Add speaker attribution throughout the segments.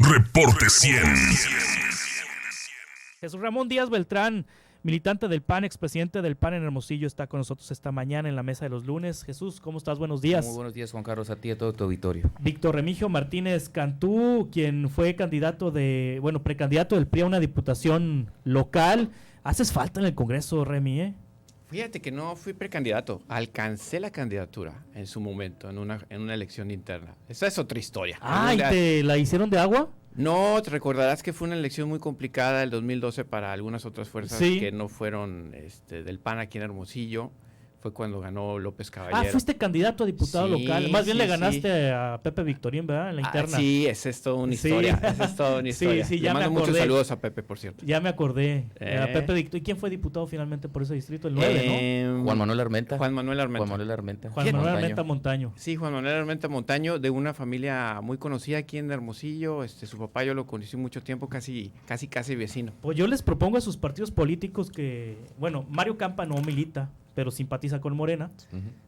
Speaker 1: Reporte 100.
Speaker 2: Jesús Ramón Díaz Beltrán, militante del PAN, expresidente del PAN en Hermosillo, está con nosotros esta mañana en la mesa de los lunes. Jesús, ¿cómo estás? Buenos días.
Speaker 3: Muy buenos días, Juan Carlos, a ti y a todo tu auditorio.
Speaker 2: Víctor Remigio Martínez Cantú, quien fue precandidato del PRI a una diputación local. ¿Haces falta en el Congreso, Remy,
Speaker 4: Fíjate que no fui precandidato, alcancé la candidatura en su momento, en una elección interna. Esa es otra historia.
Speaker 2: ¿Y te la hicieron de agua?
Speaker 4: No, te recordarás que fue una elección muy complicada el 2012 para algunas otras fuerzas que no fueron del PAN aquí en Hermosillo. Fue cuando ganó López Caballero.
Speaker 2: Fuiste candidato a diputado local. Más bien le ganaste a Pepe Victorín, ¿verdad? En la interna.
Speaker 4: Sí, esa es toda una historia. Esa es toda una historia.
Speaker 2: Sí,
Speaker 4: le mando muchos saludos a Pepe, por cierto.
Speaker 2: Ya me acordé. A Pepe Victorín. ¿Y quién fue diputado finalmente por ese distrito? El 9, ¿no?
Speaker 3: Juan Manuel Armenta.
Speaker 4: Juan Manuel
Speaker 2: Armenta Montaño. Sí,
Speaker 4: Juan Manuel Armenta Montaño, de una familia muy conocida aquí en Hermosillo. Su papá yo lo conocí mucho tiempo, casi vecino.
Speaker 2: Pues yo les propongo a sus partidos políticos que, Mario Campa no milita, pero simpatiza con Morena,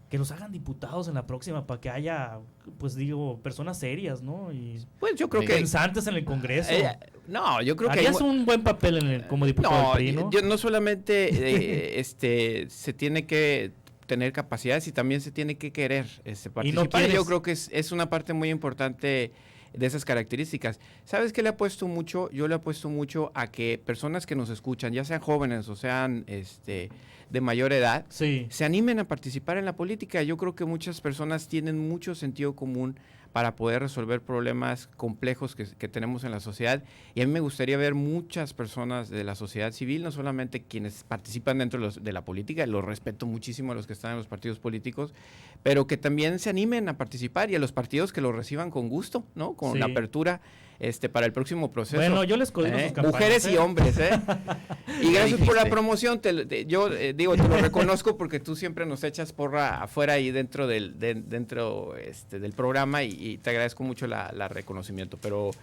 Speaker 2: que los hagan diputados en la próxima para que haya, personas serias, ¿no? Y
Speaker 4: pues yo creo que
Speaker 2: pensantes en el Congreso.
Speaker 4: Yo creo que
Speaker 2: harías un buen papel como diputado del PRI, ¿no?
Speaker 4: Yo no solamente se tiene que tener capacidades y también se tiene que querer participar. Y yo creo que es una parte muy importante de esas características. ¿Sabes qué le apuesto mucho? Yo le apuesto mucho a que personas que nos escuchan, ya sean jóvenes o sean de mayor edad, se animen a participar en la política. Yo creo que muchas personas tienen mucho sentido común para poder resolver problemas complejos que tenemos en la sociedad, y a mí me gustaría ver muchas personas de la sociedad civil, no solamente quienes participan dentro de la política, los respeto muchísimo a los que están en los partidos políticos, pero que también se animen a participar, y a los partidos que los reciban con gusto, ¿no? Con la apertura para el próximo proceso.
Speaker 2: Bueno, yo les coordino sus campañas.
Speaker 4: Mujeres y hombres, Y gracias por la promoción. Yo te lo reconozco porque tú siempre nos echas porra afuera y dentro del programa, y te agradezco mucho la reconocimiento. Pero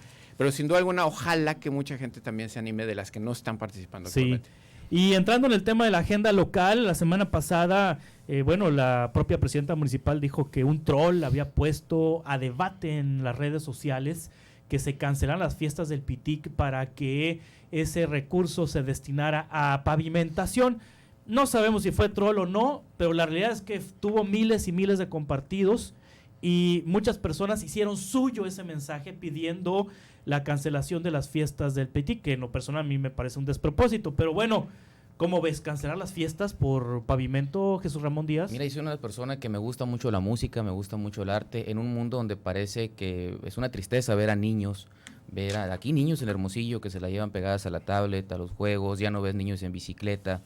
Speaker 4: sin duda alguna, ojalá que mucha gente también se anime, de las que no están participando actualmente.
Speaker 2: Y entrando en el tema de la agenda local, la semana pasada, la propia presidenta municipal dijo que un troll había puesto a debate en las redes sociales que se cancelaran las fiestas del Pitic para que ese recurso se destinara a pavimentación. No sabemos si fue troll o no, pero la realidad es que tuvo miles y miles de compartidos, y muchas personas hicieron suyo ese mensaje pidiendo la cancelación de las fiestas del Pitic, que en lo personal a mí me parece un despropósito. Pero ¿cómo ves cancelar las fiestas por pavimento, Jesús Ramón Díaz?
Speaker 3: Mira, yo soy una persona que me gusta mucho la música, me gusta mucho el arte, en un mundo donde parece que es una tristeza ver a niños, aquí niños en Hermosillo que se la llevan pegadas a la tablet, a los juegos, ya no ves niños en bicicleta.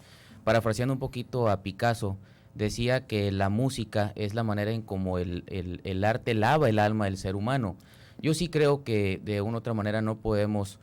Speaker 3: Parafraseando un poquito a Picasso, decía que la música es la manera en cómo el arte lava el alma del ser humano. Yo sí creo que de una u otra manera no podemos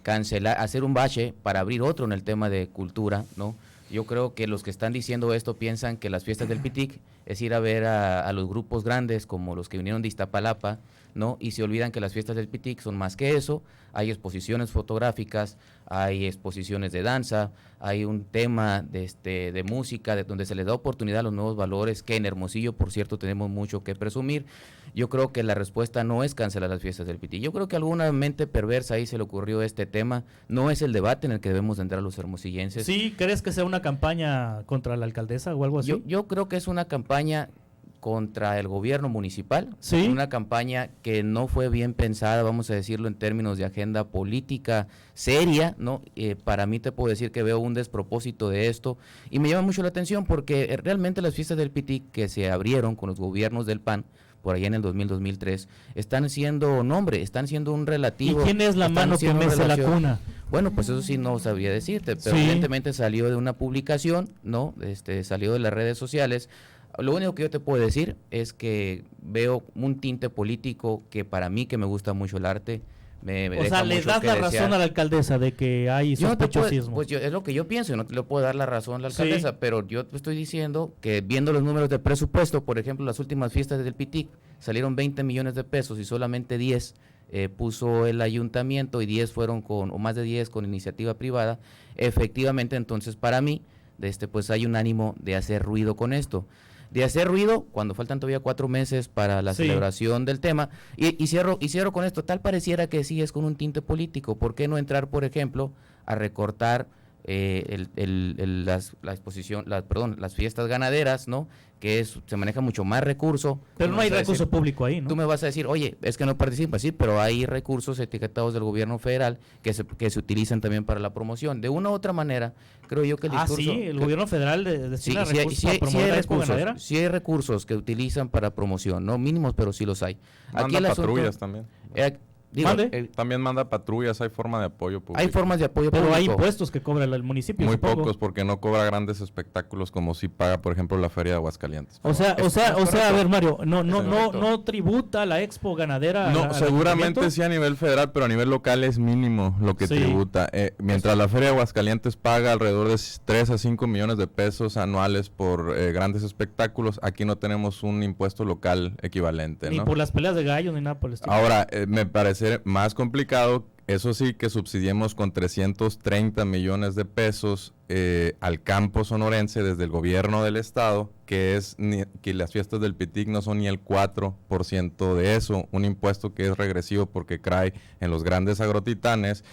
Speaker 3: cancelar, hacer un bache para abrir otro en el tema de cultura, ¿no? Yo creo que los que están diciendo esto piensan que las fiestas del Pitic es ir a ver a los grupos grandes como los que vinieron de Iztapalapa, ¿no? Y se olvidan que las fiestas del Pitic son más que eso. Hay exposiciones fotográficas, hay exposiciones de danza, hay un tema de música, donde se les da oportunidad a los nuevos valores, que en Hermosillo, por cierto, tenemos mucho que presumir. Yo creo que la respuesta no es cancelar las fiestas del Pitic. Yo creo que a alguna mente perversa ahí se le ocurrió este tema. No es el debate en el que debemos de entrar los hermosillenses.
Speaker 2: ¿Sí? ¿Crees que sea una campaña contra la alcaldesa o algo así?
Speaker 3: Yo creo que es una campaña contra el gobierno municipal, una campaña que no fue bien pensada, vamos a decirlo en términos de agenda política seria, ¿no? Para mí te puedo decir que veo un despropósito de esto, y me llama mucho la atención porque realmente las fiestas del Pitic que se abrieron con los gobiernos del PAN, por allá en el 2000-2003, están siendo un relativo.
Speaker 2: ¿Y quién es la mano que mece la cuna?
Speaker 3: Bueno, pues eso sí no sabría decirte, pero evidentemente salió de una publicación, ¿no? Salió de las redes sociales. Lo único que yo te puedo decir es que veo un tinte político que para mí, que me gusta mucho el arte, me
Speaker 2: o sea, le das la razón a la alcaldesa de que hay sospechosismo.
Speaker 3: Es lo que yo pienso, yo no te lo puedo dar la razón a la alcaldesa, pero yo te estoy diciendo que viendo los números de presupuesto, por ejemplo, las últimas fiestas del Pitic salieron 20 millones de pesos y solamente 10 puso el ayuntamiento, y 10 fueron o más de 10 con iniciativa privada. Efectivamente, entonces para mí, pues hay un ánimo de hacer ruido con esto. de hacer ruido cuando faltan todavía 4 meses para la celebración del tema. Y cierro con esto, tal pareciera que sí es con un tinte político. ¿Por qué no entrar, por ejemplo, a recortar las fiestas ganaderas, ¿no? Que se maneja mucho más recurso.
Speaker 2: Pero no hay recurso público ahí, ¿no?
Speaker 3: Tú me vas a decir, oye, es que no participas, sí, pero hay recursos etiquetados del gobierno federal que se utilizan también para la promoción. De una u otra manera, creo yo que el discurso...
Speaker 2: sí, el gobierno federal destina recursos para promover la expo ganadera.
Speaker 3: Sí hay recursos que utilizan para promoción, no mínimos, pero sí los hay.
Speaker 1: Manda aquí patrullas también. También manda patrullas, hay forma de apoyo público.
Speaker 3: Hay formas de apoyo público.
Speaker 2: Pero hay impuestos que cobra el municipio.
Speaker 1: Muy pocos, porque no cobra grandes espectáculos como si paga, por ejemplo, la Feria de Aguascalientes.
Speaker 2: O sea, a ver, Mario, no tributa la expo ganadera.
Speaker 1: No, seguramente sí a nivel federal, pero a nivel local es mínimo lo que tributa. Mientras la Feria de Aguascalientes paga alrededor de 3 a 5 millones de pesos anuales por grandes espectáculos, aquí no tenemos un impuesto local equivalente.
Speaker 2: Ni por las peleas de gallos ni nada por el estilo.
Speaker 1: Ahora, me parece más complicado, eso sí, que subsidiemos con 330 millones de pesos al campo sonorense desde el gobierno del estado, que las fiestas del Pitic no son ni el 4% de eso, un impuesto que es regresivo porque cae en los grandes agrotitanes.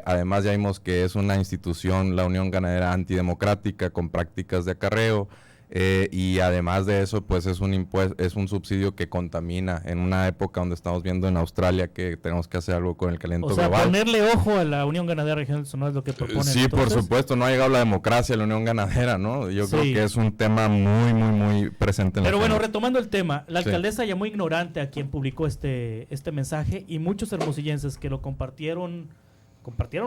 Speaker 1: Además ya vimos que es una institución, la Unión Ganadera, antidemocrática, con prácticas de acarreo. Y además de eso, pues es un subsidio que contamina en una época donde estamos viendo en Australia que tenemos que hacer algo con el calentamiento global.
Speaker 2: Ponerle ojo a la Unión Ganadera Regional de Sonora es lo que proponen.
Speaker 1: Sí, entonces, por supuesto, no ha llegado la democracia a la Unión Ganadera, ¿no? Yo creo que es un tema muy, muy, muy presente en la
Speaker 2: Pero retomando el tema, la alcaldesa llamó ignorante a quien publicó este mensaje, y muchos hermosillenses que lo compartieron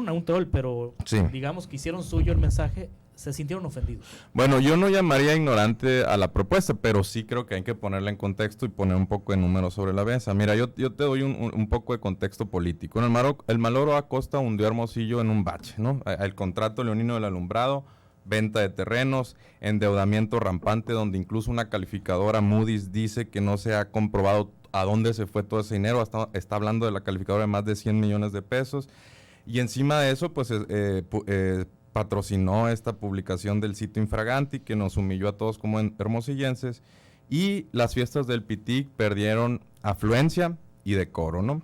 Speaker 2: a un troll, pero digamos que hicieron suyo el mensaje, se sintieron ofendidos.
Speaker 1: Bueno, yo no llamaría ignorante a la propuesta, pero sí creo que hay que ponerla en contexto y poner un poco de números sobre la mesa. Mira, yo te doy un poco de contexto político. El Maloro Acosta hundió a Hermosillo en un bache, ¿no? El contrato leonino del alumbrado, venta de terrenos, endeudamiento rampante, donde incluso una calificadora, Moody's, dice que no se ha comprobado a dónde se fue todo ese dinero. Está hablando de la calificadora de más de 100 millones de pesos. Y encima de eso, pues patrocinó esta publicación del sitio Infraganti, que nos humilló a todos como hermosillenses, y las fiestas del Pitic perdieron afluencia y decoro, ¿no?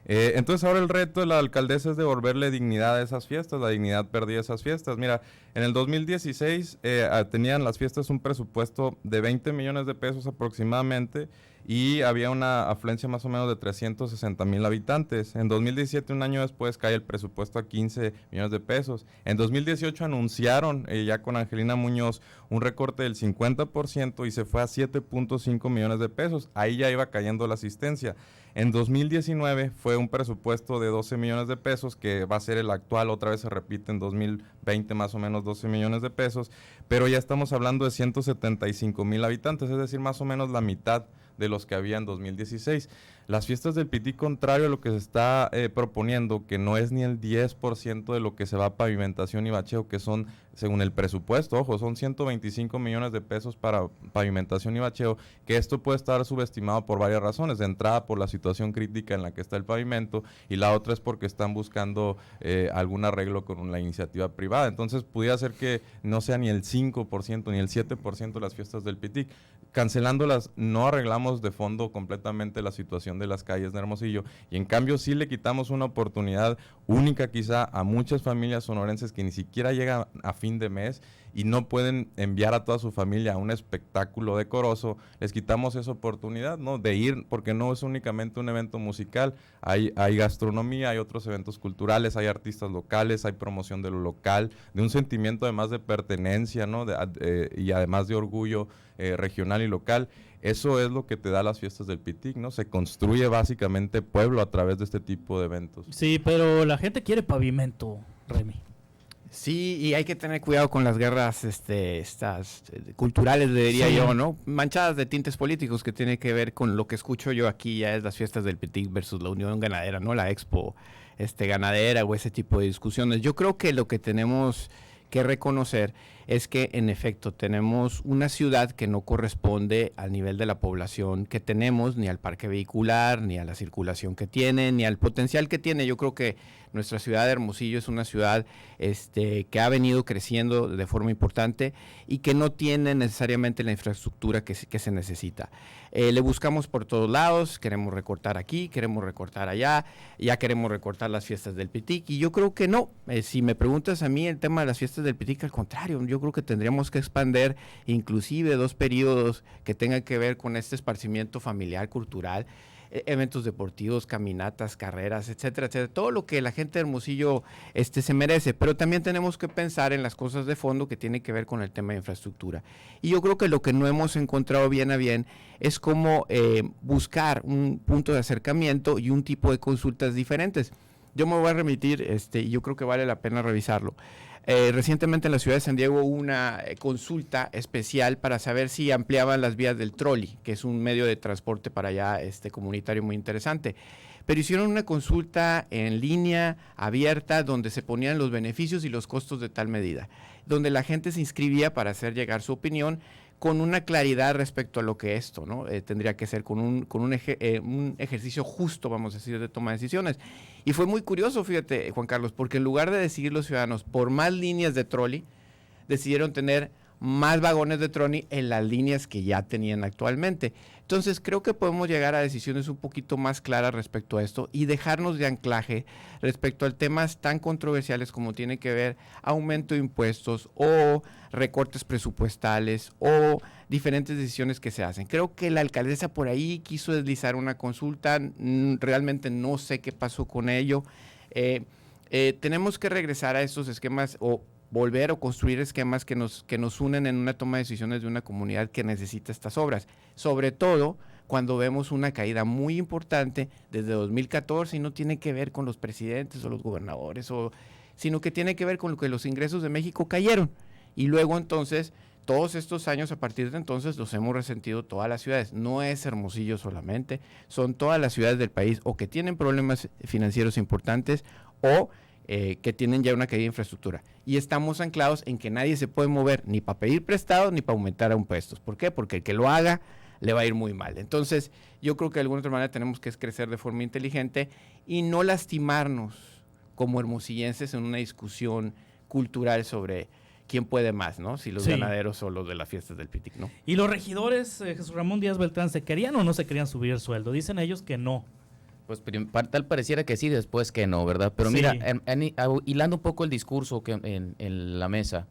Speaker 1: Entonces ahora el reto de la alcaldesa es devolverle dignidad a esas fiestas, la dignidad perdida de esas fiestas. Mira, en el 2016 tenían las fiestas un presupuesto de 20 millones de pesos aproximadamente, y había una afluencia más o menos de 360,000 habitantes. En 2017, un año después, cae el presupuesto a 15 millones de pesos. En 2018 anunciaron, ya con Angelina Muñoz, un recorte del 50% y se fue a 7.5 millones de pesos. Ahí ya iba cayendo la asistencia. En 2019 fue un presupuesto de 12 millones de pesos, que va a ser el actual, otra vez se repite en 2020 más o menos 12 millones de pesos, pero ya estamos hablando de 175,000 habitantes, es decir, más o menos la mitad de los que había en 2016. Las fiestas del Pitic, contrario a lo que se está proponiendo, que no es ni el 10% de lo que se va a pavimentación y bacheo, que son, según el presupuesto, ojo, son 125 millones de pesos para pavimentación y bacheo, que esto puede estar subestimado por varias razones. De entrada, por la situación crítica en la que está el pavimento, y la otra es porque están buscando algún arreglo con la iniciativa privada. Entonces, pudiera ser que no sea ni el 5% ni el 7% de las fiestas del Pitic. Cancelándolas, no arreglamos de fondo completamente la situación de las calles de Hermosillo, y en cambio sí le quitamos una oportunidad única quizá a muchas familias sonorenses que ni siquiera llegan a fin de mes y no pueden enviar a toda su familia a un espectáculo decoroso. Les quitamos esa oportunidad, ¿no?, de ir, porque no es únicamente un evento musical, hay gastronomía, hay otros eventos culturales, hay artistas locales, hay promoción de lo local, de un sentimiento además de pertenencia, ¿no?, y además de orgullo regional y local. Eso es lo que te da las fiestas del Pitic, ¿no? Se construye básicamente pueblo a través de este tipo de eventos.
Speaker 2: Sí, pero la gente quiere pavimento, Remy.
Speaker 4: Sí, y hay que tener cuidado con las guerras estas culturales, diría yo, ¿no? Manchadas de tintes políticos, que tiene que ver con lo que escucho yo aquí, ya es las fiestas del Pitic versus la Unión Ganadera, ¿no? La expo ganadera o ese tipo de discusiones. Yo creo que lo que tenemos que reconocer es que en efecto tenemos una ciudad que no corresponde al nivel de la población que tenemos, ni al parque vehicular, ni a la circulación que tiene, ni al potencial que tiene. Yo creo que nuestra ciudad de Hermosillo es una ciudad que ha venido creciendo de forma importante y que no tiene necesariamente la infraestructura que se necesita. Le buscamos por todos lados, queremos recortar aquí, queremos recortar allá, ya queremos recortar las fiestas del Pitic, y yo creo que no. Si me preguntas a mí el tema de las fiestas del Pitic, al contrario, yo creo que tendríamos que expandir inclusive 2 periodos que tengan que ver con este esparcimiento familiar, cultural, eventos deportivos, caminatas, carreras, etcétera, etcétera, todo lo que la gente de Hermosillo se merece, pero también tenemos que pensar en las cosas de fondo que tienen que ver con el tema de infraestructura. Y yo creo que lo que no hemos encontrado bien a bien es cómo buscar un punto de acercamiento y un tipo de consultas diferentes. Yo me voy a remitir, y yo creo que vale la pena revisarlo. Recientemente en la ciudad de San Diego hubo una consulta especial para saber si ampliaban las vías del trolley, que es un medio de transporte para allá comunitario muy interesante. Pero hicieron una consulta en línea, abierta, donde se ponían los beneficios y los costos de tal medida, donde la gente se inscribía para hacer llegar su opinión con una claridad respecto a lo que esto, ¿no? Tendría que ser con un ejercicio justo, vamos a decir, de toma de decisiones. Y fue muy curioso, fíjate, Juan Carlos, porque en lugar de decidir los ciudadanos por más líneas de trolley, decidieron tener más vagones de trolley en las líneas que ya tenían actualmente. Entonces creo que podemos llegar a decisiones un poquito más claras respecto a esto y dejarnos de anclaje respecto a temas tan controversiales como tiene que ver aumento de impuestos o recortes presupuestales o diferentes decisiones que se hacen. Creo que la alcaldesa por ahí quiso deslizar una consulta, realmente no sé qué pasó con ello. Tenemos que regresar a estos esquemas o volver o construir esquemas que nos unen en una toma de decisiones de una comunidad que necesita estas obras, sobre todo cuando vemos una caída muy importante desde 2014 y no tiene que ver con los presidentes o los gobernadores, sino que tiene que ver con lo que los ingresos de México cayeron. Y luego entonces, todos estos años a partir de entonces los hemos resentido todas las ciudades. No es Hermosillo solamente, son todas las ciudades del país o que tienen problemas financieros importantes o que tienen ya una caída de infraestructura. Y estamos anclados en que nadie se puede mover ni para pedir prestado ni para aumentar impuestos. ¿Por qué? Porque el que lo haga le va a ir muy mal. Entonces, yo creo que de alguna otra manera tenemos que crecer de forma inteligente y no lastimarnos como hermosillenses en una discusión cultural sobre quién puede más, ¿no? Si los ganaderos o los de las fiestas del Pitic, ¿no?
Speaker 2: ¿Y los regidores, Jesús Ramón Díaz Beltrán, se querían o no se querían subir el sueldo? Dicen ellos que no.
Speaker 3: Pues tal pareciera que sí, después que no, ¿verdad? Pero mira, hilando un poco el discurso en la mesa,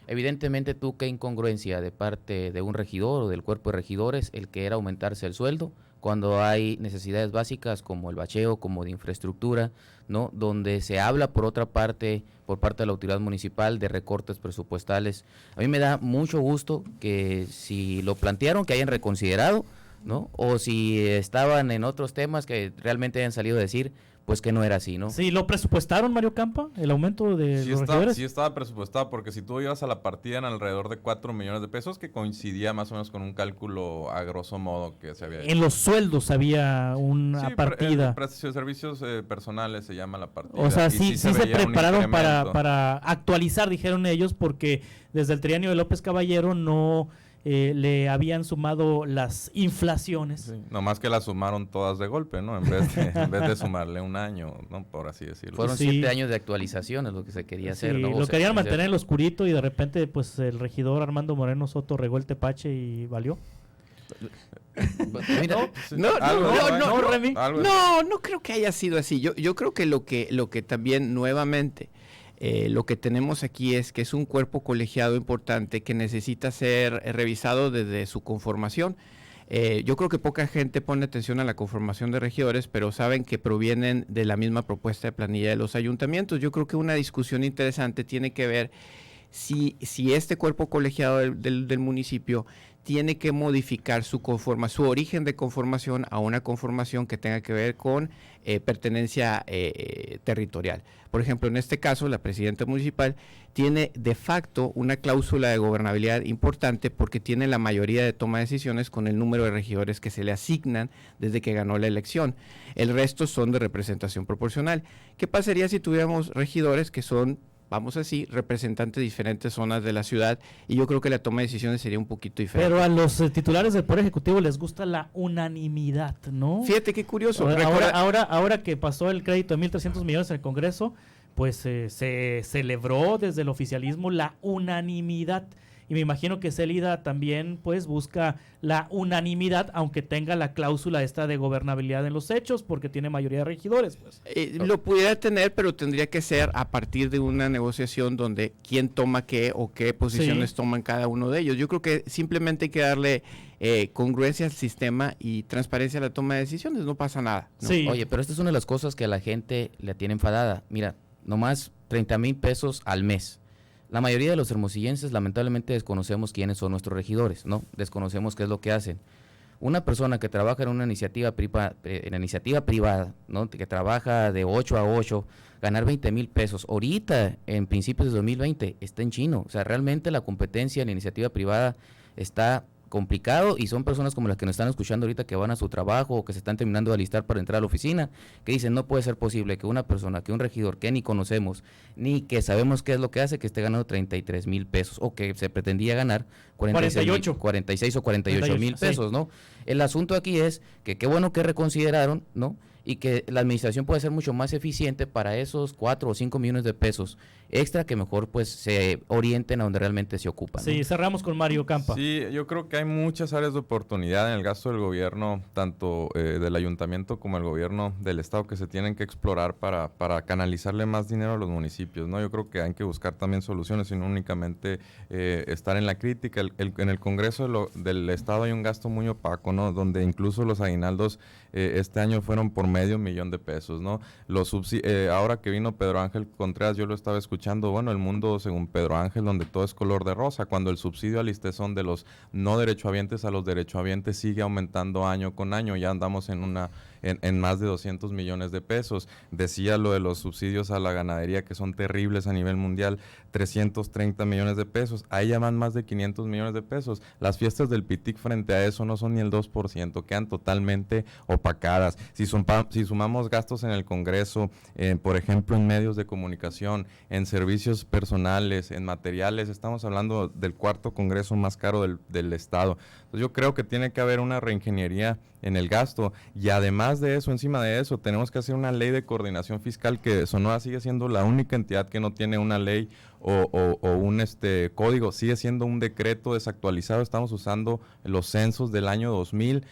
Speaker 3: evidentemente tú qué incongruencia de parte de un regidor o del cuerpo de regidores el que era aumentarse el sueldo cuando hay necesidades básicas como el bacheo, como de infraestructura, ¿no? Donde se habla por otra parte, por parte de la autoridad municipal, de recortes presupuestales. A mí me da mucho gusto que si lo plantearon, que hayan reconsiderado, ¿no? O si estaban en otros temas que realmente hayan salido a decir, pues que no era así, ¿no?
Speaker 2: Sí, ¿lo presupuestaron, Mario Campa, el aumento de los regidores?
Speaker 1: Sí estaba presupuestado, porque si tú ibas a la partida en alrededor de 4 millones de pesos, que coincidía más o menos con un cálculo a grosso modo que se había hecho.
Speaker 2: En los sueldos había una partida.
Speaker 1: Prestación de servicios personales se llama la partida.
Speaker 2: O sea, sí se prepararon para actualizar, dijeron ellos, porque desde el trienio de López Caballero no le habían sumado las inflaciones.
Speaker 1: Sí, nomás que las sumaron todas de golpe, ¿no? En vez de sumarle un año, ¿no? Por así decirlo.
Speaker 3: Fueron 7 años de actualización, es lo que se quería hacer, ¿no?
Speaker 2: Lo querían mantener en lo oscurito y de repente, pues, el regidor Armando Moreno Soto regó el tepache y valió.
Speaker 4: No creo que haya sido así. Yo creo que lo que también nuevamente lo que tenemos aquí es que es un cuerpo colegiado importante que necesita ser revisado desde su conformación. Yo creo que poca gente pone atención a la conformación de regidores, pero saben que provienen de la misma propuesta de planilla de los ayuntamientos. Yo creo que una discusión interesante tiene que ver si este cuerpo colegiado del municipio tiene que modificar su origen de conformación a una conformación que tenga que ver con pertenencia territorial. Por ejemplo, en este caso, la presidenta municipal tiene de facto una cláusula de gobernabilidad importante porque tiene la mayoría de toma de decisiones con el número de regidores que se le asignan desde que ganó la elección. El resto son de representación proporcional. ¿Qué pasaría si tuviéramos regidores que son vamos así, representantes de diferentes zonas de la ciudad, y yo creo que la toma de decisiones sería un poquito diferente.
Speaker 2: Pero a los titulares del Poder Ejecutivo les gusta la unanimidad, ¿no?
Speaker 4: Fíjate qué curioso.
Speaker 2: Ahora que pasó el crédito de 1.300 millones en el Congreso, pues se celebró desde el oficialismo la unanimidad. Y me imagino que Célida también pues busca la unanimidad, aunque tenga la cláusula esta de gobernabilidad en los hechos, porque tiene mayoría de regidores. Pues.
Speaker 4: Lo pudiera tener, pero tendría que ser a partir de una negociación donde quién toma qué o qué posiciones toman cada uno de ellos. Yo creo que simplemente hay que darle congruencia al sistema y transparencia a la toma de decisiones, no pasa nada, ¿no?
Speaker 3: Sí. Oye, pero esta es una de las cosas que a la gente le tiene enfadada. Mira, nomás 30,000 pesos al mes. La mayoría de los hermosillenses lamentablemente desconocemos quiénes son nuestros regidores, ¿no? Desconocemos qué es lo que hacen. Una persona que trabaja en una iniciativa privada, ¿no? Que trabaja de 8 a 8, ganar 20,000 pesos, ahorita, en principios de 2020, está en chino. O sea, realmente la competencia en la iniciativa privada está complicado, y son personas como las que nos están escuchando ahorita, que van a su trabajo o que se están terminando de alistar para entrar a la oficina, que dicen: no puede ser posible que una persona, que un regidor que ni conocemos, ni que sabemos qué es lo que hace, que esté ganando 33,000 pesos, o que se pretendía ganar 46 o 48 mil pesos, sí. ¿No? El asunto aquí es que qué bueno que reconsideraron, ¿no? Y que la administración puede ser mucho más eficiente para esos 4 o 5 millones de pesos extra, que mejor pues se orienten a donde realmente se ocupan, ¿no?
Speaker 2: Sí, cerramos con Mario Campa.
Speaker 1: Sí, yo creo que hay muchas áreas de oportunidad en el gasto del gobierno, tanto del ayuntamiento como el gobierno del estado, que se tienen que explorar para canalizarle más dinero a los municipios, ¿no? Yo creo que hay que buscar también soluciones y no únicamente estar en la crítica. En el Congreso del estado hay un gasto muy opaco, ¿no? Donde incluso los aguinaldos este año fueron por $500,000 ¿no? Ahora que vino Pedro Ángel Contreras, yo lo estaba escuchando, bueno, el mundo según Pedro Ángel, donde todo es color de rosa, cuando el subsidio al listezón de los no derechohabientes a los derechohabientes sigue aumentando año con año, ya andamos en más de 200 millones de pesos. Decía lo de los subsidios a la ganadería, que son terribles a nivel mundial, 330 millones de pesos, ahí ya van más de 500 millones de pesos. Las fiestas del PITIC frente a eso no son ni el 2%, quedan totalmente opacadas. Si sumamos gastos en el Congreso, por ejemplo, en medios de comunicación, en servicios personales, en materiales, estamos hablando del 4º Congreso más caro del estado. Entonces yo creo que tiene que haber una reingeniería en el gasto, y además de eso, encima de eso, tenemos que hacer una ley de coordinación fiscal, que Sonora sigue siendo la única entidad que no tiene una ley o un código, sigue siendo un decreto desactualizado. Estamos usando los censos del año 2000,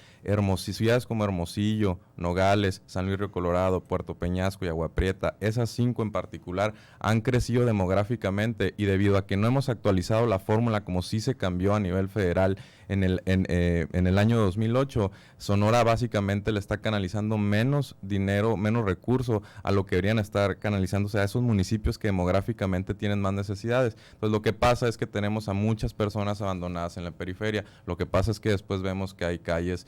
Speaker 1: ciudades como Hermosillo, Nogales, San Luis Río Colorado, Puerto Peñasco y Agua Prieta, esas 5 en particular, han crecido demográficamente, y debido a que no hemos actualizado la fórmula como sí se cambió a nivel federal en el año 2008, Sonora básicamente le está canalizando menos dinero, menos recurso a lo que deberían estar canalizándose a esos municipios que demográficamente tienen más necesidades. Entonces lo que pasa es que tenemos a muchas personas abandonadas en la periferia. Lo que pasa es que después vemos que hay calles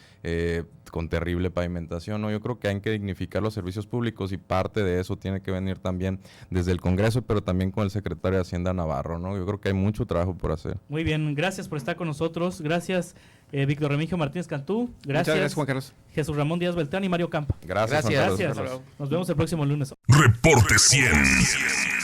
Speaker 1: con terrible pavimentación, ¿no? Yo creo que hay que dignificar los servicios públicos, y parte de eso tiene que venir también desde el Congreso, pero también con el secretario de Hacienda Navarro, ¿no? Yo creo que hay mucho trabajo por hacer.
Speaker 2: Muy bien, gracias por estar con nosotros. Gracias, Víctor Remigio Martínez Cantú. Gracias.
Speaker 4: Muchas gracias, Juan Carlos.
Speaker 2: Jesús Ramón Díaz Beltrán y Mario Campa.
Speaker 1: Gracias.
Speaker 2: Gracias. Nos vemos el próximo lunes.
Speaker 5: Reporte 100.